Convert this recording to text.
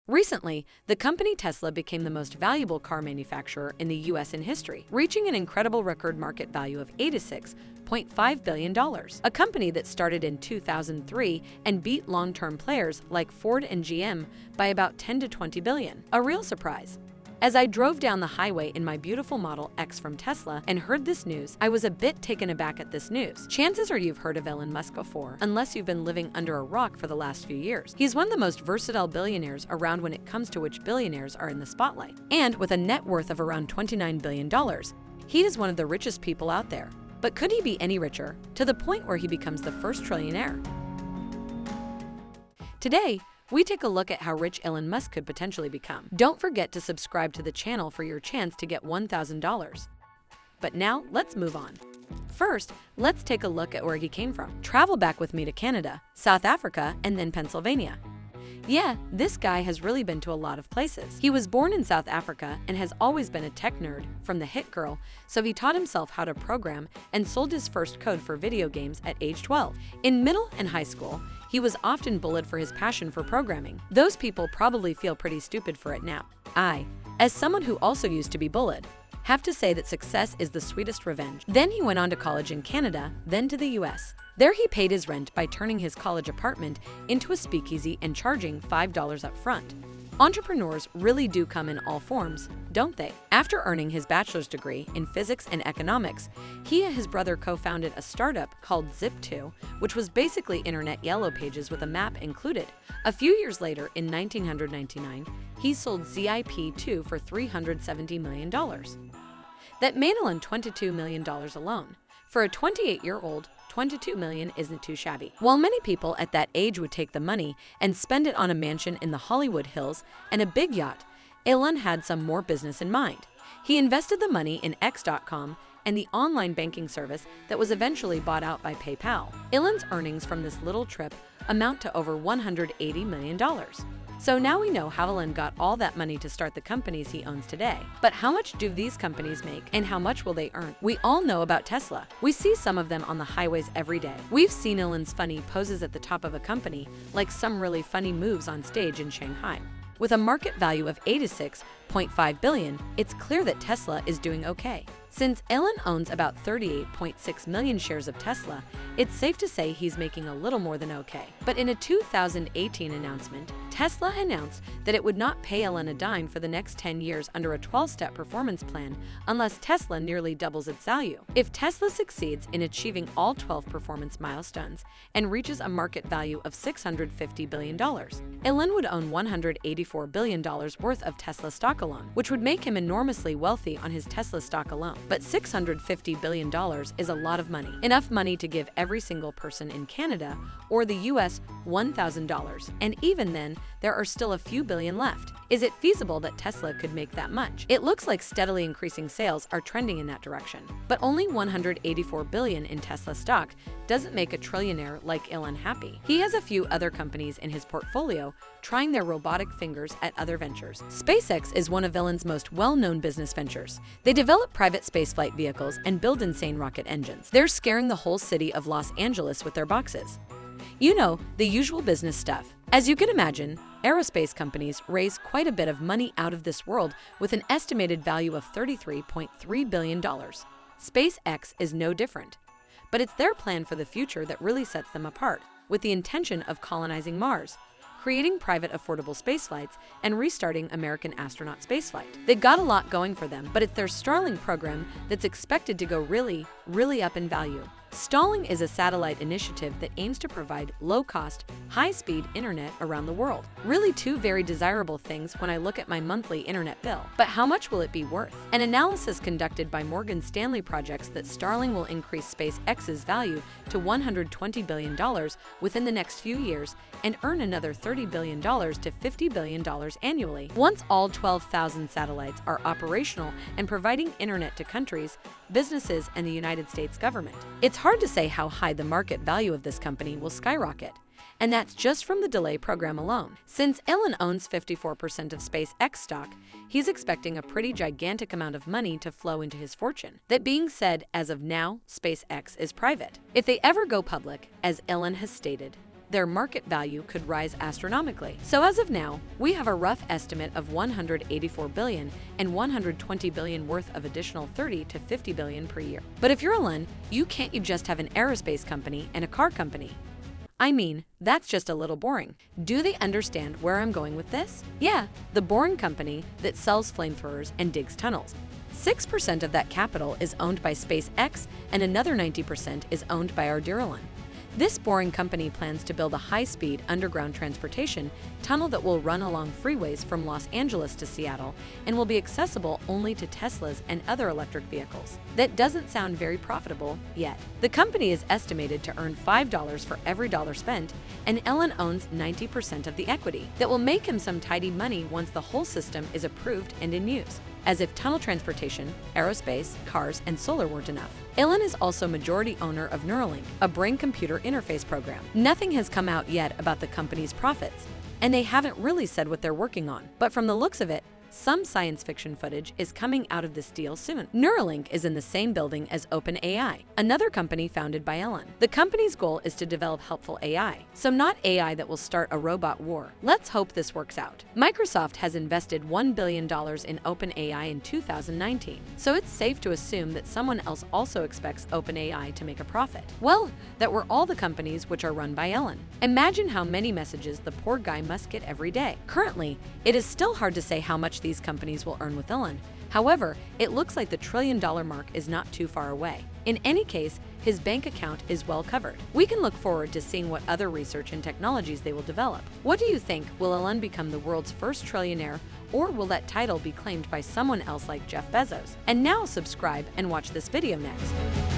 Recently, the company Tesla became the most valuable car manufacturer in the US in history, reaching an incredible record market value of $86.5 billion. A company that started in 2003 and beat long-term players like Ford and GM by about 10 to 20 billion. A real surprise. As I drove down the highway in my beautiful Model X from Tesla and heard this news, I was a bit taken aback at this news. Chances are you've heard of Elon Musk before, unless you've been living under a rock for the last few years. He's one of the most versatile billionaires around when it comes to which billionaires are in the spotlight. And with a net worth of around $29 billion, he is one of the richest people out there. But could he be any richer, to the point where he becomes the first trillionaire? Today, we take a look at how rich Elon Musk could potentially become. Don't forget to subscribe to the channel for your chance to get $1,000. But now, let's move on. First, let's take a look at where he came from. Travel back with me to Canada, South Africa, and then Pennsylvania. Yeah, this guy has really been to a lot of places. He was born in South Africa and has always been a tech nerd from the hit girl, so he taught himself how to program and sold his first code for video games at age 12. In middle and high school, he was often bullied for his passion for programming. Those people probably feel pretty stupid for it now. I, as someone who also used to be bullied, have to say that success is the sweetest revenge. Then he went on to college in Canada, then to the US. There he paid his rent by turning his college apartment into a speakeasy and charging $5 up front. Entrepreneurs really do come in all forms, don't they? After earning his bachelor's degree in physics and economics, he and his brother co-founded a startup called Zip2, which was basically internet yellow pages with a map included. A few years later, in 1999, he sold Zip2 for $370 million. That made Elon $22 million alone. For a 28-year-old, $22 million isn't too shabby. While many people at that age would take the money and spend it on a mansion in the Hollywood Hills and a big yacht, Elon had some more business in mind. He invested the money in X.com and the online banking service that was eventually bought out by PayPal. Elon's earnings from this little trip amount to over $180 million. So now we know how Elon got all that money to start the companies he owns today. But how much do these companies make, and how much will they earn? We all know about Tesla. We see some of them on the highways every day. We've seen Elon's funny poses at the top of a company, like some really funny moves on stage in Shanghai. With a market value of $86.5 billion, it's clear that Tesla is doing okay. Since Elon owns about 38.6 million shares of Tesla, it's safe to say he's making a little more than okay. But in a 2018 announcement, Tesla announced that it would not pay Elon a dime for the next 10 years under a 12-step performance plan unless Tesla nearly doubles its value. If Tesla succeeds in achieving all 12 performance milestones and reaches a market value of $650 billion, Elon would own $184 billion worth of Tesla stock alone, which would make him enormously wealthy on his Tesla stock alone. But $650 billion is a lot of money. Enough money to give every single person in Canada or the US $1,000. And even then, there are still a few billion left. Is it feasible that Tesla could make that much? It looks like steadily increasing sales are trending in that direction. But only $184 billion in Tesla stock doesn't make a trillionaire like Elon happy. He has a few other companies in his portfolio trying their robotic fingers at other ventures. SpaceX is one of Elon's most well-known business ventures. They develop private spaceflight vehicles and build insane rocket engines. They're scaring the whole city of Los Angeles with their boxes. You know, the usual business stuff. As you can imagine, aerospace companies raise quite a bit of money out of this world with an estimated value of $33.3 billion. SpaceX is no different. But it's their plan for the future that really sets them apart, with the intention of colonizing Mars, creating private affordable spaceflights, and restarting American astronaut spaceflight. They've got a lot going for them, but it's their Starlink program that's expected to go really, really up in value. Starlink is a satellite initiative that aims to provide low-cost, high-speed internet around the world. Really two very desirable things when I look at my monthly internet bill. But how much will it be worth? An analysis conducted by Morgan Stanley projects that Starlink will increase SpaceX's value to $120 billion within the next few years and earn another $30 billion to $50 billion annually. Once all 12,000 satellites are operational and providing internet to countries, businesses, and the United States government. It's hard to say how high the market value of this company will skyrocket. And that's just from the delay program alone. Since Elon owns 54% of SpaceX stock, he's expecting a pretty gigantic amount of money to flow into his fortune. That being said, as of now, SpaceX is private. If they ever go public, as Elon has stated, their market value could rise astronomically. So as of now, we have a rough estimate of 184 billion and 120 billion worth of additional 30 to 50 billion per year. But if you're Elon, you just have an aerospace company and a car company. I mean, that's just a little boring. Do they understand where I'm going with this? Yeah, the boring company that sells flamethrowers and digs tunnels. 6% of that capital is owned by SpaceX and another 90% is owned by our dear Elon. This boring company plans to build a high-speed underground transportation tunnel that will run along freeways from Los Angeles to Seattle and will be accessible only to Teslas and other electric vehicles. That doesn't sound very profitable yet. The company is estimated to earn $5 for every dollar spent, and Elon owns 90% of the equity. That will make him some tidy money once the whole system is approved and in use. As if tunnel transportation, aerospace, cars, and solar weren't enough. Elon is also majority owner of Neuralink, a brain-computer interface program. Nothing has come out yet about the company's profits, and they haven't really said what they're working on. But from the looks of it, some science fiction footage is coming out of this deal soon. Neuralink is in the same building as OpenAI, another company founded by Elon. The company's goal is to develop helpful AI, so not AI that will start a robot war. Let's hope this works out. Microsoft has invested $1 billion in OpenAI in 2019, so it's safe to assume that someone else also expects OpenAI to make a profit. Well, that were all the companies which are run by Elon. Imagine how many messages the poor guy must get every day. Currently, it is still hard to say how much these companies will earn with Elon. However, it looks like the $1 trillion mark is not too far away. In any case, his bank account is well covered. We can look forward to seeing what other research and technologies they will develop. What do you think? Will Elon become the world's first trillionaire, or will that title be claimed by someone else like Jeff Bezos? And now subscribe and watch this video next.